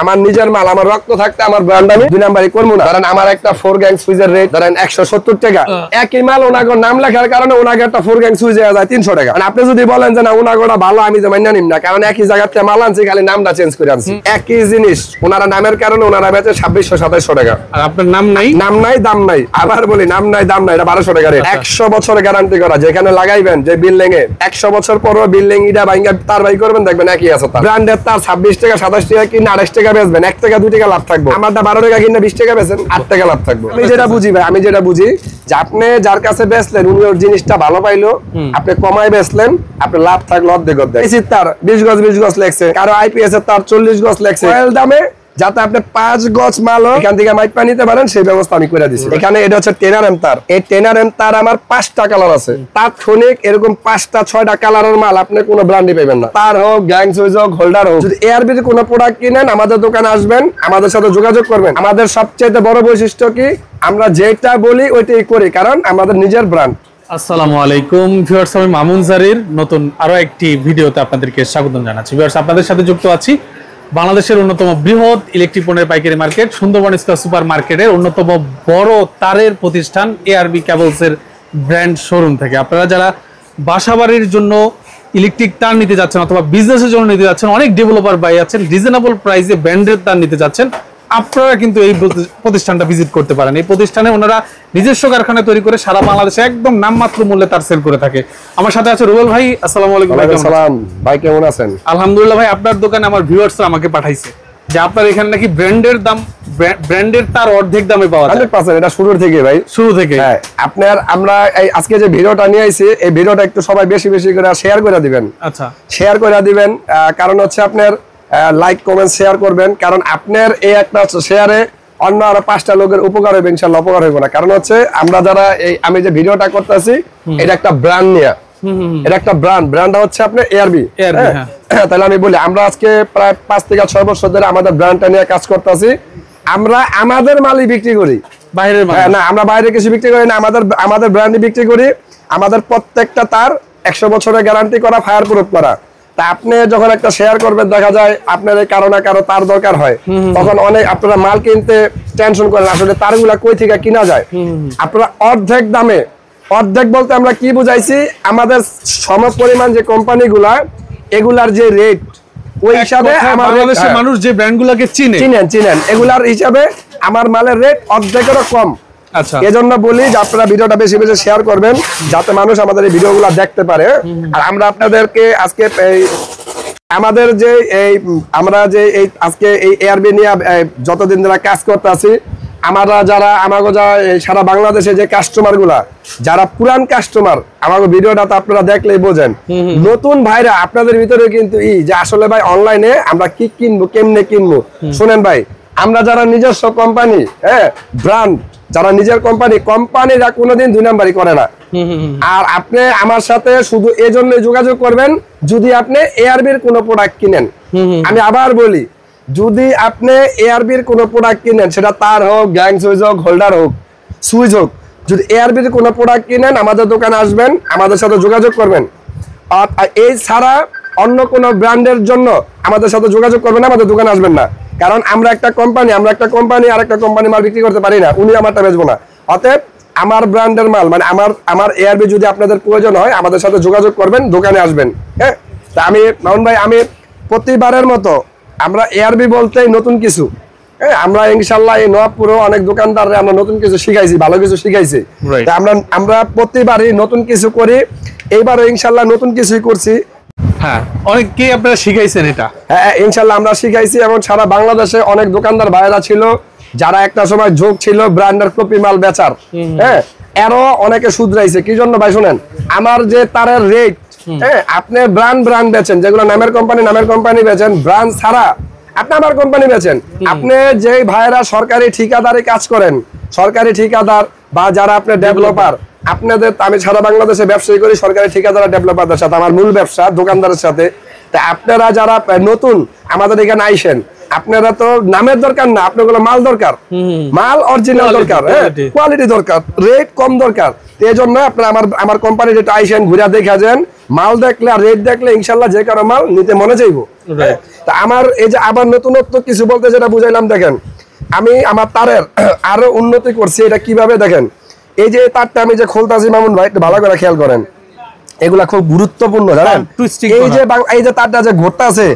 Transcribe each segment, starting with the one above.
আমার নিজের মাল, আমার রক্ত থাকতে আমার ব্র্যান্ড আমি 2 নাম্বারই করবো না। ধরেন আমার একটা 4 গ্যাং সুইজের রেট ধরেন 170 টাকা, একই মাল ওনাগোর নাম লেখার কারণে ওনাকে একটা 4 গ্যাং সুইজ হয়ে যায় 300 টাকা। আপনি যদি বলেন যে না ওনাগোটা ভালো, আমি যে মান্য নিম না, কারণ একই জায়গা থেকে মাল আনছি, খালি নামটা চেঞ্জ করে আনছি। একই জিনিস ওনারা নামের কারণে ওনারা বেচে 2600-2700 টাকা। আর আপনার নাম নাই, নাম নাই, দাম নাই। আবার বলি নাম নাই, দাম নাই, এটা 1200 টাকা রেট। 100 বছর গ্যারান্টি করা, যেখানে লাগাইবেন যে বিল্ডিং এ 100 বছর পর বিল্ডিং ইটা ভাঙা তার বাই করবেন, দেখবেন একই আছে। তার ব্র্যান্ডের তার 26 টাকা 27 টাকা কিনে 28 টাকা বেচবেন, 1 টাকা 2 টাকা লাভ থাকবে। আমারটা 12 টাকা কিনে 20 টাকা বেচেন, 8 টাকা লাভ থাকবে। আমি যেটা বুঝি ভাই, আমি যেটা বুঝি যে আপনি যার কাছে বেচলেন উনি ওর জিনিসটা ভালো পাইলো, আপনি কমায় বেচলেন, আপনি লাভ থাকলো অর্ধেক অর্ধেক। এসির তার 20 গজ 20 গজ লেখছে, কারো আইপিএস এর তার 40 গজ লেখছে। অয়েল দামে যাতে আপনি 5 গজ মাল এখান থেকে মাইপা নিতে পারেন সেই ব্যবস্থা আমি করে দিছি। এখানে এটা হচ্ছে 10 এম তার। এই 10 এম তার আমার 5টা কালার আছে। তাৎক্ষণিক এরকম 5টা 6টা কালারের মাল আপনি কোনো ব্র্যান্ডই পাবেন না। তার হোক, গ্যাং সুইচ হোক, হোল্ডার হোক। যদি এআরবির কোনো প্রোডাক্ট কিনেন আমাদের দোকানে আসবেন, আমাদের সাথে যোগাযোগ করবেন। আমাদের সবচেয়ে বড় বৈশিষ্ট্য কি, আমরা যেটা বলি ওইটাই করি, কারণ আমাদের নিজের ব্র্যান্ড। আসসালামু আলাইকুম ভিউয়ার্স, আমি মামুন জারির নতুন আরো একটি ভিডিওতে আপনাদেরকে স্বাগতম জানাচ্ছি। ভিউয়ার্স, আপনাদের সাথে যুক্ত আছি বাংলাদেশের অন্যতম বৃহৎ ইলেকট্রিক পণ্যের পাইকারি মার্কেট সুন্দরবন স্কয়ার সুপার মার্কেটের অন্যতম বড় তারের প্রতিষ্ঠান এআরবি কেবলস এর ব্র্যান্ড শোরুম থেকে। আপনারা যারা বাসাবাড়ির জন্য ইলেকট্রিক তার নিতে যাচ্ছেন অথবা বিজনেসের জন্য নিতে যাচ্ছেন, অনেক ডেভেলপার ভাই আছেন, রিজনেবল প্রাইসে ব্র্যান্ডের তার নিতে যাচ্ছেন, আপনারা কিন্তু এই প্রতিষ্ঠানটা ভিজিট করতে পারেন। এই প্রতিষ্ঠানে ওনারা নিজস্ব কারখানা তৈরি করে সারা বাংলাদেশে একদম নামমাত্র মূল্যে তার সেল করে থাকে। আমার সাথে আছে রুবেল ভাই। আসসালামু আলাইকুম ভাই। আসসালাম ভাই, কেমন আছেন? আলহামদুলিল্লাহ ভাই। আপনার দোকানে আমার ভিউয়ার্সরা আমাকে পাঠাইছে যে আপনার এখানে নাকি ব্র্যান্ডের দাম, ব্র্যান্ডের তার অর্ধেক দামে পাওয়া যায়। 100% এটা শুরু থেকে ভাই, শুরু থেকে। হ্যাঁ, আপনার আমরা এই আজকে যে ভিডিওটা নিয়ে আইছি, এই ভিডিওটা একটু সবাই বেশি বেশি করে শেয়ার করে দিবেন। আচ্ছা, শেয়ার করে দিবেন, কারণ হচ্ছে আপনার লাইক কমেন্ট শেয়ার করবেন, কারণ আপনার এই একটা শেয়ারে অন্য আরো 5টা লোকের উপকার হবে, ইনশাআল্লাহ উপকার হবে না। কারণ হচ্ছে আমরা যারা এই আমি যে ভিডিওটা করতেছি এটা একটা ব্র্যান্ড নিয়ে, এটা একটা ব্র্যান্ডটা হচ্ছে আপনার এআরবি। তাহলে আমি বলি আমরা আজকে প্রায় 5 থেকে 6 বছর ধরে আমাদের ব্র্যান্ডটা নিয়ে কাজ করতেছি। আমরা আমাদের মালই বিক্রি করি, বাইরের মাল না। আমরা বাইরে কিছু বিক্রি করি না, আমাদের ব্র্যান্ডই বিক্রি করি। আমাদের প্রত্যেকটা তার 100 বছরের গ্যারান্টি করা, ফায়ার প্রুফ করা। তা আপনি যখন একটা শেয়ার করবেন, দেখা যায় আপনার এই কারো না কারো তার দরকার হয়, তখন অনেক আপনারা মাল কিনতে টেনশন করেন আসলে তারগুলা কই থেকে কিনা যায়। আপনারা অর্ধেক দামে, অর্ধেক বলতে আমরা কি বুঝাইছি, আমাদের সম পরিমাণ যে কোম্পানিগুলা এগুলার যে রেট ওই হিসাবে আমার বাংলাদেশের মানুষ যে ব্র্যান্ডগুলোকে চিনেন এগুলার হিসাবে আমার মালের রেট অর্ধেকেরও কম। আচ্ছা, এজন্য বলি যে আপনারা ভিডিওটা বেশি বেশি শেয়ার করবেন যাতে মানুষ আমাদের এই ভিডিওগুলো দেখতে পারে। আর আমরা আপনাদেরকে আজকে আমাদের যে আমরা যে এই আজকে এই এআরবি নিয়ে যতদিন ধরে কাজ করতে আছি, আমরা যারা আমাকে সারা বাংলাদেশে যে কাস্টমার গুলা যারা পুরান কাস্টমার, আমাকে ভিডিওটা তো আপনারা দেখলেই বোঝেন। নতুন ভাইরা আপনাদের ভিতরে কিন্তু যে আসলে ভাই অনলাইনে আমরা কি কিনবো, কেমনে কিনবো। শুনেন ভাই, আমরা যারা নিজস্ব কোম্পানি, ব্র্যান্ড, যারা নিজের কোম্পানিরা কোনোদিন 2 নাম্বারই করে না। আর আপনি আমার সাথে শুধু এই জন্য যোগাযোগ করবেন যদি আপনি এআরবির কোনো প্রোডাক্ট কিনেন। আমি আবার বলি, যদি আপনি এআরবির কোনো প্রোডাক্ট কিনেন, সেটা তার হোক, গ্যাং সুইচ হোক, হোল্ডার হোক, সুইচ হোক, যদি এআরবির কোনো প্রোডাক্ট কিনেন আমাদের দোকানে আসবেন, আমাদের সাথে যোগাযোগ করবেন। আর এই ছাড়া অন্য কোনো ব্র্যান্ডের জন্য আমাদের সাথে যোগাযোগ করবেন না, আমাদের দোকানে আসবেন না। কারণ আমরা একটা কোম্পানি আর একটা কোম্পানি মাল বিক্রি করতে পারি না, উনি আমারটা বেচবো না। অতএব আমার ব্র্যান্ডের মাল মানে আমার এআরবি যদি আপনাদের প্রয়োজন হয় আমাদের সাথে যোগাযোগ করবেন, দোকানে আসবেন। হ্যাঁ, তা আমি মামুন ভাই, আমি প্রতিবারের মতো আমরা এআরবি বলতেই নতুন কিছু, আমরা ইনশাআল্লাহ এই নওয়াবপুরেও অনেক দোকানদার আমরা নতুন কিছু শিখাইছি, ভালো কিছু শিখাইছি। আমরা প্রতিবারই নতুন কিছু করি, এইবারও ইনশাআল্লাহ নতুন কিছুই করছি। হ্যাঁ, অনেককেই আপনারা শিখাইছেন এটা। হ্যাঁ, ইনশাআল্লাহ আমরা শিখাইছি, এবং সারা বাংলাদেশে অনেক দোকানদার ভাইরা ছিল যারা একটা সময় ঝোঁক ছিল ব্র্যান্ডের কপি মাল বেচার। হ্যাঁ, এরও অনেকে শুধরাইছে। কি জন্য ভাই শুনেন, আমার যে তারের রেট, আপনি ব্র্যান্ড বেচেন, যেগুলো নামের কোম্পানি বেচেন, ব্র্যান্ড ছাড়া আপনি আমার কোম্পানি বেচেন। আপনি যে ভাইরা সরকারি ঠিকাদারি কাজ করেন, সরকারি ঠিকাদার বা যারা আপনি ডেভেলপার, আপনাদের আমি সারা বাংলাদেশে ব্যবসায়ী করি সরকারি ঠিকাদার ডেভেলপারদের সাথে, আমার মূল ব্যবসা দোকানদারের সাথে। তা আপনারা যারা নতুন আমাদের এখানে আইসেন, আপনারা তো নামের দরকার না, আপনাগুলো মাল দরকার, মাল অরিজিনাল দরকার, কোয়ালিটি দরকার, রেট কম দরকার। এই জন্য আপনারা আমার কোম্পানি যেটা আইসেন ঘুরে দেখা যান, মাল দেখলে আর রেট দেখলে ইনশাল্লাহ যে কারো মাল নিতে মনে চাইবো। তা আমার এই যে আবার নতুনত্ব কিছু বলতে যেটা বুঝাইলাম, দেখেন আমি আমার তারের আরো উন্নতি করছি। এটা কিভাবে দেখেন, এই যে তারটা আমি যে খুলতাছি মামুন ভাই, একটু ভালো করে খেয়াল করেন, এগুলা খুব গুরুত্বপূর্ণ জানেন। এই যে তারটা যে ঘুরতেছে,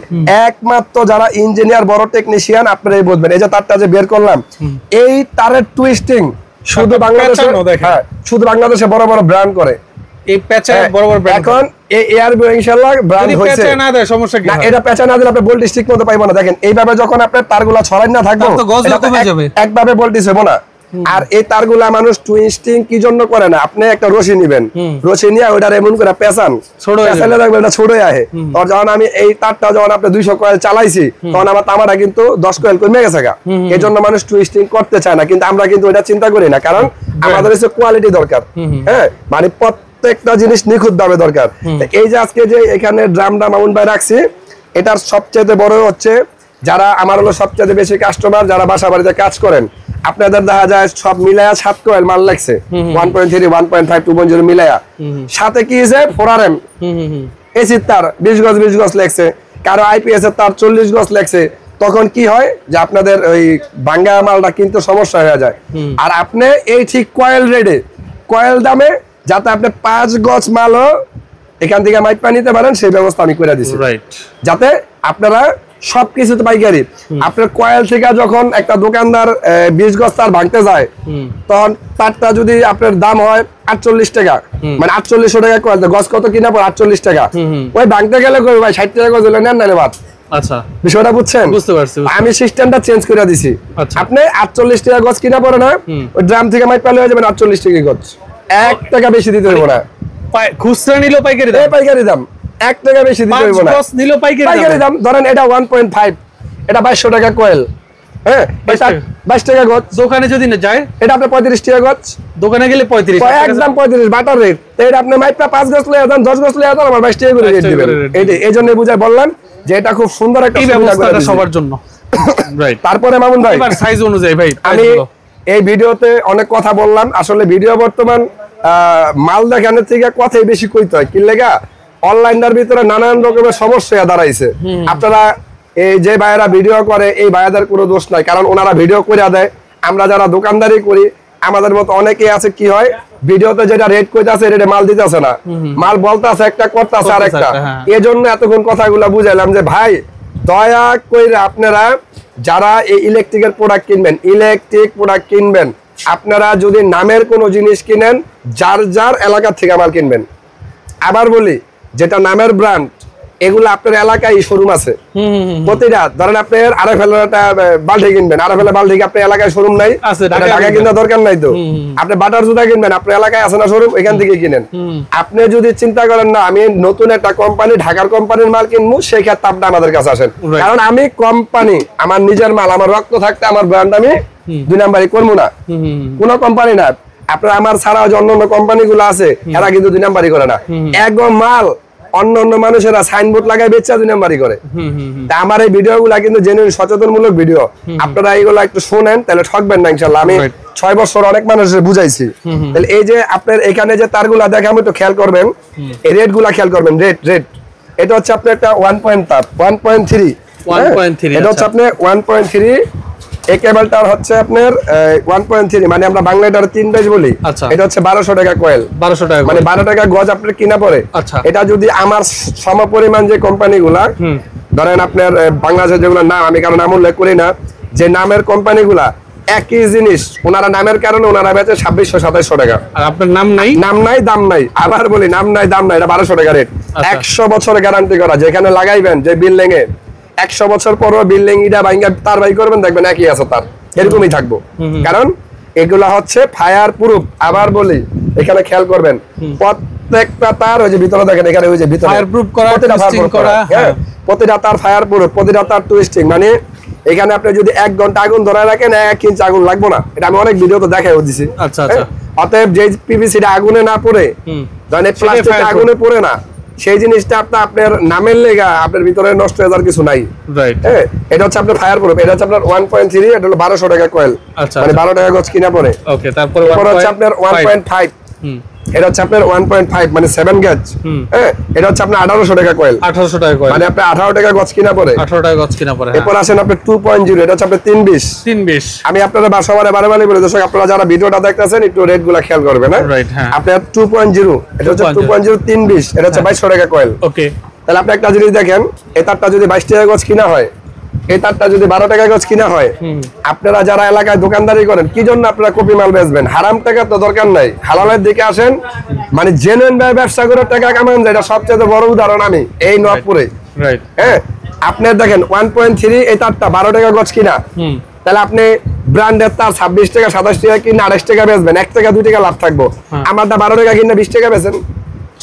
একমাত্র যারা ইঞ্জিনিয়ার বড় টেকনিশিয়ান আপনারা এই বুঝবেন। এই যে তারটা যে বের করলাম, এই তারের টুইস্টিং শুধু বাংলাদেশে, হ্যাঁ শুধু বাংলাদেশে বড় বড় ব্র্যান্ড করে। এই পেঁচা বড় বড় ব্র্যান্ড, এখন এই এয়ারবো ইনশাআল্লাহ ব্র্যান্ড হইছে। পেঁচা না দেয় সমস্যা কি? না, এটা পেঁচা না দিলে আপনি ভোল্টেজ ঠিক মতো পাইবো না। দেখেন এইভাবে যখন আপনার তারগুলা ছড়াই না থাকবে, একভাবে ভোল্টেজ হবে না। আর এই তারগুলা মানুষ টুইস্টিং কি জন্য করে না, আপনি একটা রশি নিবেন, রশি নিয়ে ওটা এমন করে পেঁচান, পেঁচালে দেখবেন এটা ছোট আহে। আর যখন আমি এই তারটা যখন আপনি 200 কয়েল চালাইছি, তখন আমার তামাটা কিন্তু 10 কয়েল কমে গেছে গা। এই জন্য মানুষ টুইস্টিং করতে চায় না, কিন্তু আমরা কিন্তু এটা চিন্তা করি না, কারণ আমাদের হচ্ছে কোয়ালিটি দরকার। হ্যাঁ, মানে প্রত্যেকটা জিনিস নিখুঁত ভাবে দরকার। এই যে আজকে যে এখানে ড্রামটা মামুন ভাই রাখছি, এটার সবচেয়ে বড় হচ্ছে যারা আমার হলো সবচেয়ে বেশি কাস্টমার, যারা বাসা বাড়িতে কাজ করেন, আপনাদের দেখা যায় সব মিলায়া 7 কয়েল মাল লাগছে, 1.3 1.5 2.0 মিলায়া। সাথে কি হয়েছে, 4RM এসি তার 20 গজ 20 গজ লাগছে, কারো আইপিএস এর তার 40 গজ লাগছে। তখন কি হয় যে আপনাদের ওই ভাঙ্গা মালটা কিন্তু সমস্যা হয়ে যায়। আর আপনি এই ঠিক কয়েল রেডে, কয়েল দামে, যাতে আপনি 5 গজ মালও এখান থেকে মাইপা নিতে পারেন, সেই ব্যবস্থা আমি করে দিছি, যাতে আপনারা সবকিছুতে পাইকারি। আপনার কয়েল থেকে যখন একটা দোকানদার 20 গজ তার ভাঙতে যায়, তখন তারটা যদি আপনার দাম হয় 48 টাকা, মানে 4800 টাকা কয়েল, গজ কত কিনা পর 48 টাকা, ওই ভাঙতে গেলে কই ভাই 60 টাকা গজ হলে নেন না বাদ। আচ্ছা, বিষয়টা বুঝছেন? বুঝতে পারছি। আমি সিস্টেমটা চেঞ্জ করে দিছি। আপনি 48 টাকা গজ কিনা পড়ে না, ওই ড্রাম থেকে মাইপ পেলে হয়ে যাবেন 48 টাকা গজ, 1 টাকা বেশি দিতে হবে না। খুচরা নিলো পাইকারি দাম, পাইকারি দাম 1 টাকা বেশি দিতে হবে না। 5 গজ নিলো পাইকারি দাম, ধরেন এটা 1.5, এটা 2200 টাকা কয়েল, হ্যাঁ এটা 22 টাকা গজ। দোকানে যদি না যায়, এটা আপনি 35 টাকা গজ, দোকানে গেলে 35, একদম 35 বাটার রেট। এটা আপনি মাইপটা 5 গজ লয়ে যান, 10 গজ লয়ে যান, আমার 22 টাকা করে রেট দিবেন। এইজন্য বুঝাই বললাম যে এটা খুব সুন্দর একটা ব্যবস্থা সবার জন্য। রাইট। তারপরে মামুন ভাই, এবার সাইজ অনুযায়ী ভাই, আমি এই ভিডিওতে অনেক কথা বললাম। আসলে ভিডিও বর্তমান মাল দেখানোর থেকে কথাই বেশি কইতে হয়, কি লাগা অনলাইনের ভিতরে নানান রকমের সমস্যা দাঁড়াইছে। আপনারা এই যে ভাইয়েরা ভিডিও করে, এই ভাইয়াদের কোনো দোষ নাই, কারণ ওনারা ভিডিও করে দেয়। আমরা যারা দোকানদারি করি, আমাদের মতো অনেকেই আছে, কি হয় ভিডিওতে যেটা রেট কইতাছে রেটে মাল দিতেছে না, মাল বলতাছে একটা করতেছে আরেকটা। এই জন্য এতক্ষণ কথাগুলো বুঝাইলাম যে ভাই দয়া করে আপনারা যারা এই ইলেকট্রিকের প্রোডাক্ট কিনবেন, ইলেকট্রিক প্রোডাক্ট কিনবেন, আপনারা যদি নামের কোনো জিনিস কিনেন, যার যার এলাকা থেকে মাল কিনবেন। আবার বলি, যেটা নামের ব্র্যান্ড, এগুলো আপনার এলাকায় শোরুম আছে প্রতিটা। ধরেন আপনার আরএফএল একটা বাল্টি কিনবেন, আরএফএল বাল্টি আপনার এলাকায় শোরুম নাই, ঢাকা কিনতে দরকার নাই তো। আপনি বাটার জুতা কিনবেন, আপনার এলাকায় আছে না শোরুম, এখান থেকে কিনেন। আপনি যদি চিন্তা করেন না আমি নতুন একটা কোম্পানি, ঢাকার কোম্পানির মাল কিনবো, সেই ক্ষেত্রে আপনি আমাদের কাছে আসেন, কারণ আমি কোম্পানি, আমার নিজের মাল, আমার রক্ত থাকতে আমার ব্র্যান্ড আমি 2 নাম্বারই করবো না, কোনো কোম্পানি না। আপনার আমার ছাড়াও যে অন্য কোম্পানি গুলো আছে, এরা কিন্তু 2 নাম্বারই করে না। একদম মাল অন্য অন্য মানুষেরা সাইনবোর্ড লাগায় বেচা 2 নাম্বারই করে। তা আমার এই ভিডিও গুলা কিন্তু জেনুইন সচেতনমূলক ভিডিও, আপনারা এইগুলা একটু শুনেন, তাহলে ঠকবেন না ইনশাআল্লাহ। আমি 6 বছর অনেক মানুষের বুঝাইছি। তাহলে এই যে আপনার এখানে যে তারগুলা দেখাম, একটু খেয়াল করবেন, এই রেট গুলা খেয়াল করবেন। রেট এটা হচ্ছে আপনার একটা 1.3, এটা হচ্ছে আপনার 1.3। এই কেবলটার হচ্ছে আপনার 1.3, মানে আমরা বাংলাটার 3 বেজ বলি। এটা হচ্ছে 1200 টাকা কয়েল, 1200 টাকা, মানে 12 টাকা গজ আপনার কিনা পড়ে। এটা যদি আমার সমপরিমাণ যে কোম্পানিগুলা, ধরেন আপনার বাংলাদেশের যেগুলো নাম, আমি কারণ নাম উল্লেখ করি না, যে নামের কোম্পানিগুলা একই জিনিস, ওনারা নামের কারণে ওনারা বেচে 2600-2700 টাকা। আর আপনার নাম নাই, নাম নাই, দাম নাই। আবার বলি, নাম নাই, দাম নাই, এটা 1200 টাকা রেট। 100 বছর গ্যারান্টি করা, যেখানে লাগাইবেন যে বিল্ডিং এ, 100 বছর পরও বিল্ডিং ইটা ভাঙা তার বাই করবেন, দেখবেন একই আছে তার, এরকমই থাকবো, কারণ এগুলা হচ্ছে ফায়ার প্রুফ। আবার বলি, এখানে খেয়াল করবেন, প্রত্যেকটা তার ওই যে ভিতরে দেখেন, এখানে ওই যে ভিতরে ফায়ার প্রুফ করা, টুইস্টিং করা, হ্যাঁ প্রতিটা তার ফায়ার প্রুফ, প্রতিটা তার টুইস্টিং। মানে এখানে আপনি যদি 1 ঘন্টা আগুন ধরে রাখেন, 1 ইঞ্চ আগুন লাগবে না। এটা আমি অনেক ভিডিওতে দেখাইও দিছি। আচ্ছা আচ্ছা। অতএব যে পিভিসিটা আগুনে না পড়ে, ধরেন প্লাস্টিক আগুনে পড়ে না, সেই জিনিসটা আপনার নামের লেগা আপনার ভিতরে নষ্ট হয়ে যাওয়ার কিছু নাই। রাইট। হ্যাঁ, এটা হচ্ছে আপনার ফায়ার প্রুফ। এটা হচ্ছে আপনার 1.3, এটা হলো 1200 টাকা কয়েল। আচ্ছা, মানে 12 টাকা গজ কিনা পড়ে। ওকে, তারপরে হচ্ছে আপনার 1.5। এটা হচ্ছে আপনার 1.5 মানে 7 গজ। হ্যাঁ, এটা হচ্ছে আপনার 1800 টাকা কয়েল। 1800 টাকা কয়েল মানে আপনি 18 টাকা গজ কিনা পড়ে। 18 টাকা গজ কিনা পড়ে। এরপর আসেন আপনার 2.0, এটা হচ্ছে আপনার 320। 320 আমি আপনাদের বাসাবারে বারে বলে দর্শক, আপনারা যারা ভিডিওটা দেখতেছেন একটু রেট গুলা খেয়াল করবেন। রাইট, হ্যাঁ। আপনার 2.0, এটা হচ্ছে 2.0 320, এটা হচ্ছে 2200 টাকা কয়েল। ওকে, তাহলে আপনি একটা জিনিস দেখেন, এই তারটা যদি 22 টাকা গজ কিনা হয়, এই তারটা যদি 12 টাকা গজ কিনা হয়, আপনারা যারা এলাকায় দোকানদারি করেন কি জন্য আপনারা কপি মাল বেচবেন? হারাম টাকা তো দরকার নাই, হালালের দিকে আসেন। মানে জেনুইন ভাবে ব্যবসা করে টাকা কামান যায়, এটা সবচেয়ে বড় উদাহরণ আমি এই নবপুরে। রাইট। হ্যাঁ, আপনি দেখেন 1.3 এই তারটা 12 টাকা গজ কিনা, তাহলে আপনি ব্র্যান্ডের তার 26 টাকা 27 টাকা কিনা 28 টাকা বেচবেন, 1 টাকা 2 টাকা লাভ থাকবো। আমারটা 12 টাকা কিনা 20 টাকা বেচেন,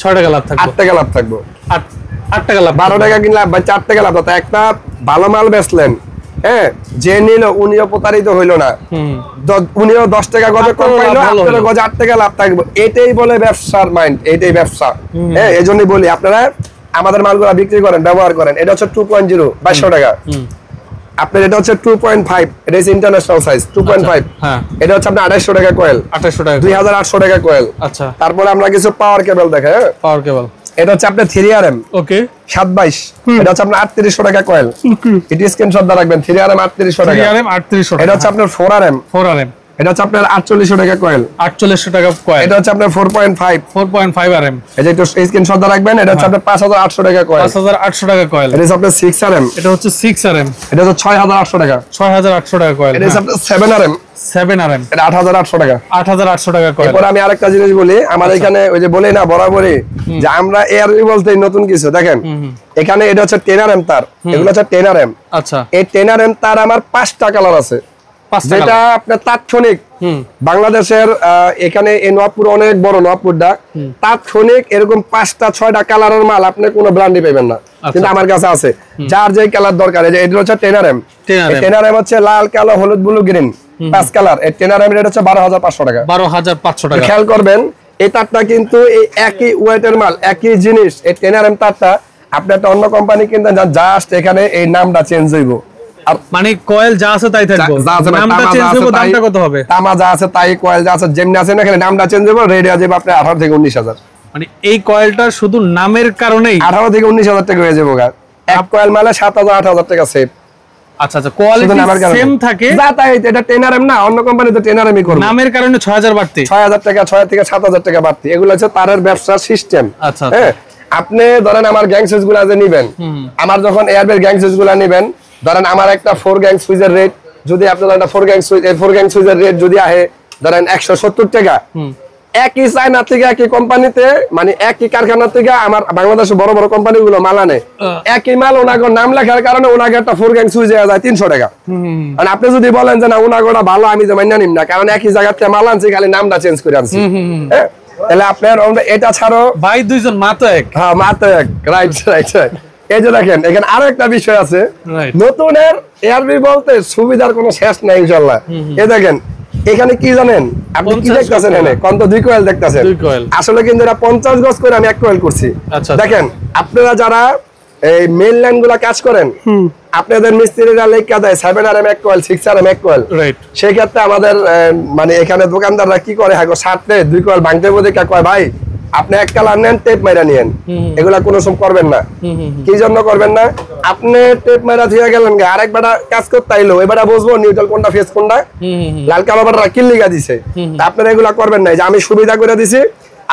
6 টাকা লাভ থাকবে, 8 টাকা লাভ থাকবো। 8 টাকা লাভ, 12 টাকা কিনলে 4 টাকা লাভ। তো একটা ভালো মাল বেচলেন, হ্যাঁ, যে নিল উনিও প্রতারিত হইলো না, উনিও 10 টাকা গজে কম পাইলো, আপনার গজে 8 টাকা লাভ থাকবে। এটাই বলে ব্যবসার মাইন্ড, এটাই ব্যবসা। হ্যাঁ, এই জন্যই বলি আপনারা আমাদের মালগুলা বিক্রি করেন, ব্যবহার করেন। এটা হচ্ছে 2.0 2200 টাকা। আপনার এটা হচ্ছে 2.5, এটা হচ্ছে ইন্টারন্যাশনাল সাইজ 2.5। হ্যাঁ, এটা হচ্ছে আপনার 2800 টাকা কয়েল, 2800 টাকা, 2800 টাকা কয়েল। আচ্ছা, তারপরে আমরা কিছু পাওয়ার কেবল দেখে। হ্যাঁ, পাওয়ার কেবল, এটা হচ্ছে আপনার 3RM। ওকে, 722, এটা হচ্ছে আপনার 3800 টাকা কয়েল। এটি স্ক্রিনশট দা রাখবেন, 3RM 3800 টাকা। 3RM 3800 টাকা। এটা হচ্ছে আপনার 4RM। 4RM, এটা হচ্ছে আপনার 4800 টাকা কয়েল। 4800 টাকা কয়েল। এটা হচ্ছে আপনার 4.5। 4.5 RM, এই যে একটু স্ক্রিনশট দা রাখবেন। এটা হচ্ছে আপনার 5800 টাকা কয়েল। 5800 টাকা কয়েল। এটা হচ্ছে আপনার 6RM। এটা হচ্ছে 6RM, এটা হচ্ছে 6800 টাকা। 6800 টাকা কয়েল। এটা হচ্ছে আপনার 7RM। 7RM, এটা 8800 টাকা। 8800 টাকা কয়েল। এরপর আমি আরেকটা জিনিস বলি, আমার এখানে ওই যে বলি না বরাবরই যে আমরা এআরবি বলতে নতুন কিছু দেখেন। এখানে এটা হচ্ছে 10RM তার, এগুলো হচ্ছে 10RM। আচ্ছা, এই 10RM তার আমার 5টা কালার আছে, যেটা আপনার তাৎক্ষণিক বাংলাদেশের এখানে এই নবপুর অনেক বড় নবপুরটা, তাৎক্ষণিক এরকম 5টা 6টা কালারের মাল আপনি কোনো ব্র্যান্ডে পাবেন না, কিন্তু আমার কাছে আছে। যার যে কালার দরকার, এই যে এটা হচ্ছে 10RM। 10RM হচ্ছে লাল, কালো, হলুদ, ব্লু, গ্রিন, 5 কালার। এই 10RM এর হচ্ছে 12500 টাকা। 12500 টাকা। খেয়াল করবেন, এই তারটা কিন্তু এই একই ওয়েটের মাল, একই জিনিস। এই 10RM তারটা আপনি একটা অন্য কোম্পানি কিনতে যান, জাস্ট এখানে এই নামটা চেঞ্জ হইব। মানে কয়েল যা আছে তাই থাকবে, নামটা চেঞ্জ হবে, দামটা কত হবে? তামা যা আছে তাই, কয়েল যা আছে যেমনি আছে না, এখানে নামটা চেঞ্জ হবে, রেট আছে আপনি 18 থেকে 19000। মানে এই কয়েলটা শুধু নামের কারণেই 18 থেকে 19000 টাকা হয়ে যাবে। এক কয়েল মালে 7000 8000 টাকা সেভ। আচ্ছা আচ্ছা, কোয়ালিটি সেম থাকে, যা তাই। এটা 10RM না, অন্য কোম্পানি তো 10RM-ই করবে, নামের কারণে 6000 বাড়তি, 6000 টাকা, 6 থেকে 7000 টাকা বাড়তি। এগুলো হচ্ছে তারের ব্যবসার সিস্টেম। আচ্ছা, হ্যাঁ, আপনি ধরেন আমার গ্যাং সুইচ গুলা যে নিবেন, আমার যখন এয়ারবেল গ্যাং সুইচ গুলা নিবেন, ধরেন আমার একটা 4 গ্যাং সুইচের রেট যদি আপনার একটা 4 গ্যাং সুইচ, এই 4 গ্যাং সুইচের রেট যদি আহে ধরেন 170 টাকা, একই চায়না থেকে একই কোম্পানিতে, মানে একই কারখানা থেকে আমার বাংলাদেশের বড় বড় কোম্পানিগুলো মাল আনে, একই মাল ওনাগর নাম লেখার কারণে ওনাকে একটা 4 গ্যাং সুইচ দেওয়া যায় 300 টাকা। মানে আপনি যদি বলেন যে না ওনাগোটা ভালো, আমি যে মাইনা নিম না, কারণ একই জায়গা থেকে মাল আনছি, খালি নামটা চেঞ্জ করে আনছি। হ্যাঁ, তাহলে আপনার এটা ছাড়াও ভাই দুইজন মা তো এক। হ্যাঁ, মা তো এক। Right right right. এই যে দেখেন, এখানে আরো একটা বিষয় আছে, নতুনের এআরবি বলতে সুবিধার কোনো শেষ নাই ইনশাআল্লাহ। এই দেখেন এখানে কি জানেন, আপনি কি দেখতেছেন? এখানে কত 2 কয়েল দেখতেছেন, আসলে কিন্তু এটা 50 গজ করে আমি 1 কয়েল করছি। দেখেন আপনারা যারা এই মেইন লাইন গুলা কাজ করেন, আপনাদের মিস্ত্রিরা লেখা দেয় 7RM 1 কয়েল, 6RM 1 কয়েল। সেই ক্ষেত্রে আমাদের মানে এখানে দোকানদাররা কি করে, হাগো 7 2 কয়েল ভাঙতে বলে কয় ভাই আপনি 1 কালার নেন, টেপ মাইরা নিয়েন। এগুলা কোনো সময় করবেন না। কি জন্য করবেন না? আপনি টেপ মাইরা দিয়ে গেলেন, আরেক বেটা কাজ করতে আইলো, ওই বেটা বুঝবো নিউট্রাল কোনটা, ফেস কোনটা, লাল কালো বেটা কিল লিগা দিছে। আপনারা এগুলা করবেন না। যে আমি সুবিধা করে দিছি,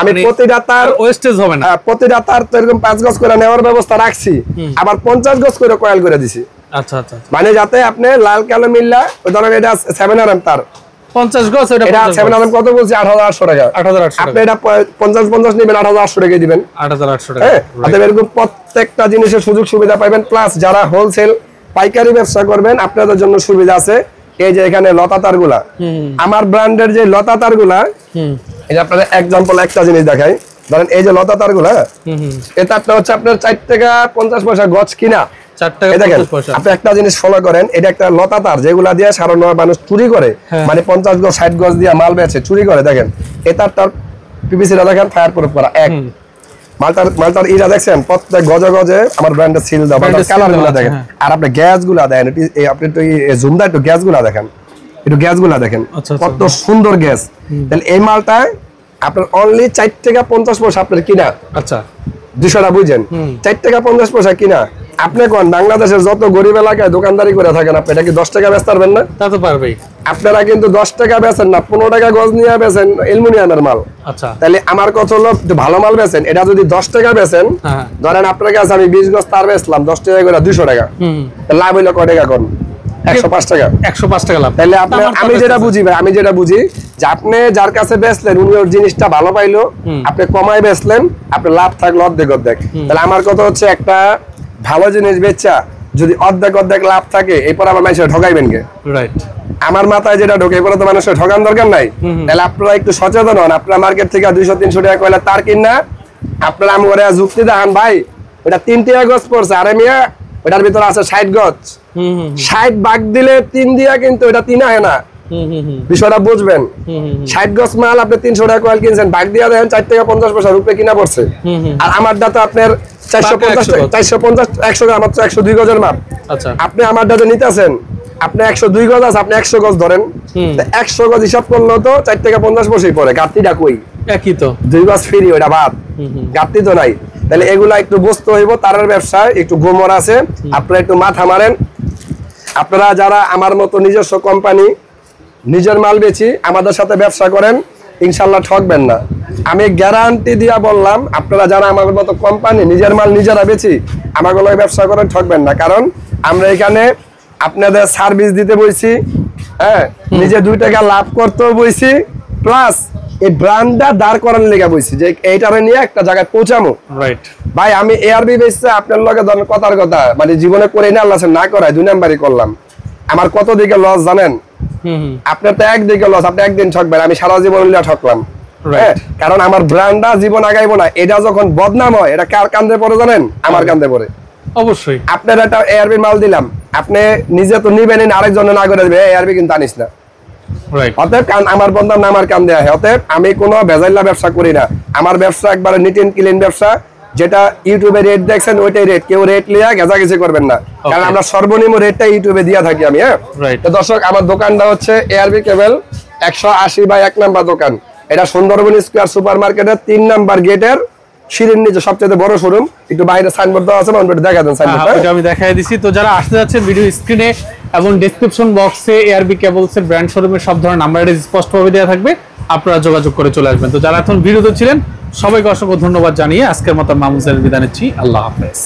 আমি প্রতিটা তার ওয়েস্টেজ হবে না, প্রতিটা তার তো এরকম 5 গজ করে নেওয়ার ব্যবস্থা রাখছি, আবার 50 গজ করে কয়েল করে দিছি। আচ্ছা আচ্ছা, মানে যাতে আপনি লাল কালো মিল্লা, ধরেন এটা 7RM তার 50 গজ, এটা 7RM কত বলছি 8800 টাকা। 8800 আপনি এটা 50 নেবেন, 8800 টাকা দিবেন, 8800 টাকা। হ্যাঁ, আপনি এরকম প্রত্যেকটা জিনিসের সুযোগ সুবিধা পাবেন। প্লাস যারা হোলসেল পাইকারি ব্যবসা করবেন, আপনাদের জন্য সুবিধা আছে। এই যে এখানে লতা তারগুলা, আমার ব্র্যান্ডের যে লতা তারগুলা, এই যে আপনাদের एग्जांपल একটা জিনিস দেখাই। ধরেন এই যে লতা তারগুলা, এই তারটা হচ্ছে আপনার 4 টাকা 50 পয়সা গজ কিনা। 4 টাকা 50 পয়সা। আপনি একটা জিনিস ফলো করেন, এটা একটা লতা তার যেগুলা দিয়ে সাধারণ মানুষ চুরি করে, মানে 50 গজ 60 গজ দিয়ে মাল বেচে চুরি করে। দেখেন এই তারটার পিভিসিটা দেখেন, ফায়ার প্রুফ করা। এক মালটার ইরা দেখছেন প্রত্যেক গজে গজে আমার ব্র্যান্ডের সিল দাও, কালারগুলো দেখেন। আর আপনি গ্যাসগুলো দেখেন, আপনি একটু জুম দা একটু গ্যাসগুলো দেখেন, একটু গ্যাসগুলো দেখেন কত সুন্দর গ্যাস। তাহলে এই মালটায় আপনার অনলি 4 টাকা 50 পয়সা আপনার কিনা। আচ্ছা 200টা বুঝেন, 4 টাকা 50 পয়সা কিনা। আপনি কোন বাংলাদেশের যত গরিব এলাকায় দোকানদারি করে থাকেন, আপনি এটা কি 10 টাকা বেচতে পারবেন না? তা তো পারবেই। আপনারা কিন্তু 10 টাকা বেচেন না, 15 টাকা গজ নিয়ে বেচেন অ্যালুমিনিয়ামের মাল। আচ্ছা তাহলে আমার কথা হলো একটু ভালো মাল বেচেন, এটা যদি 10 টাকা বেচেন, ধরেন আপনার কাছে আমি 20 গজ তার বেচলাম 10 টাকা করে 200 টাকা, লাভ হইলো কয় টাকা কোন? 105 টাকা। 105 টাকা লাভ। তাহলে আপনি, আমি যেটা বুঝি ভাই, আমি যেটা বুঝি যে আপনি যার কাছে বেচলেন উনি ওর জিনিসটা ভালো পাইলো, আপনি কমায় বেচলেন, আপনি লাভ থাকলো অর্ধেক অর্ধেক। তাহলে আমার কথা হচ্ছে একটা ভালো জিনিস বেচা যদি অর্ধেক অর্ধেক লাভ থাকে, এরপর আবার মানুষের ঠকাইবেন কে? রাইট। আমার মাথায় যেটা ঢোকে, এরপরে তো মানুষের ঠকান দরকার নাই। তাহলে আপনারা একটু সচেতন হন। আপনারা মার্কেট থেকে 200-300 টাকা কয়লা তার কিনা আপনারা আমার যুক্তি দেখান, ভাই ওটা 3 টাকা গজ পড়ছে, আরে মিয়া ওটার ভিতরে আছে 60 গজ, 60 ভাগ দিলে 3 দিয়া কিন্তু এটা 3 হয় না। বিষয়টা বুঝবেন। 60 গজ মাল আপনি 300 টাকা কয়েল কিনছেন, ভাগ দিয়া দেখেন 4 টাকা 50 পয়সা রূপে কিনা পড়ছে। আর আমারটা তো আপনার 450 100 গ্রাম, মাত্র 102 গজের মাপ। আচ্ছা আপনি আমারটা যে নিতেছেন, আপনি 102 গজ আছে, আপনি 100 গজ ধরেন, 100 গজ হিসাব করলে তো 4 টাকা 50 পয়সাই পড়ে। গাতিটা কই? একই তো, 2 গজ ফ্রি, ওটা বাদ, গাতি তো নাই। তাহলে এগুলা একটু বুঝতে হইব। তারের ব্যবসায় একটু গোমর আছে, আপনারা একটু মাথা মারেন। আপনারা যারা আমার মতো নিজস্ব কোম্পানি, নিজের মাল বেচি, আমাদের সাথে ব্যবসা করেন, ইনশাল্লাহ ঠকবেন না। আমি গ্যারান্টি দিয়া বললাম, আপনারা যারা আমার মতো কোম্পানি নিজের মাল নিজেরা বেচি, আমাকে লগে ব্যবসা করেন, ঠকবেন না। কারণ আমরা এখানে আপনাদের সার্ভিস দিতে বইছি, হ্যাঁ, নিজে 2 টাকা লাভ করতেও বইছি, প্লাস এই ব্র্যান্ডটা দাঁড় করানোর লেগে বইছি যে এইটারে নিয়ে একটা জায়গায় পৌঁছামো। রাইট ভাই, আমি এআরবি বেচতে আপনার লগে ধরেন কথার কথা, মানে জীবনে করে না, আল্লাহ না করায় 2 নাম্বারই করলাম। আমার কত দিকে লস জানেন? আপনার তো একদিকে লস, আপনি একদিন ঠকবেন, আমি সারা জীবন ঠকলাম। কারণ আমার ব্র্যান্ডটা জীবন আগাইবো না। এটা যখন বদনাম হয়, এটা কার কান্দে পড়ে জানেন? আমার কান্দে পড়ে। অবশ্যই। আপনার একটা এআরবি মাল দিলাম, আপনি নিজে তো নিবেন, আরেকজনে না করে দেবে, এআরবি কিন্তু আনিস না। অতএব আমার বদনাম না আমার কান্দে আহে। অতএব আমি কোনো ভেজাইলা ব্যবসা করি না। আমার ব্যবসা একবারে নিট এন্ড ক্লিন ব্যবসা। যেটা ইউটিউবে রেট দেখছেন ওইটাই রেট, কেউ রেট লিয়া গেজাগেজি করবেন না, কারণ আমরা সর্বনিম্ন রেটটা ইউটিউবে দিয়া থাকি আমি। হ্যাঁ, তো দর্শক, আমার দোকানটা হচ্ছে এআরবি কেবল 180/1 নাম্বার দোকান। এটা সুন্দরবন স্কয়ার সুপার মার্কেটের 3 নাম্বার গেটের সিঁড়ির নিচে সবচেয়ে বড় শোরুম। একটু বাইরে সাইনবোর্ড দেওয়া আছে, দেখা দেন সাইনবোর্ড। আমি দেখাই দিছি। তো যারা আসতে যাচ্ছেন, ভিডিও স্ক্রিনে এবং ডেসক্রিপশন বক্সে এআরবি কেবলস এর ব্র্যান্ড শোরুমের সব ধরনের নাম্বার স্পষ্টভাবে দেওয়া থাকবে, আপনারা যোগাযোগ করে চলে আসবেন। তো যারা এখন ভিডিওতে ছিলেন, সবাইকে অসংখ্য ধন্যবাদ জানিয়ে আজকের মতো মামুন স্যারের বিদায় নিচ্ছি। আল্লাহ হাফেজ।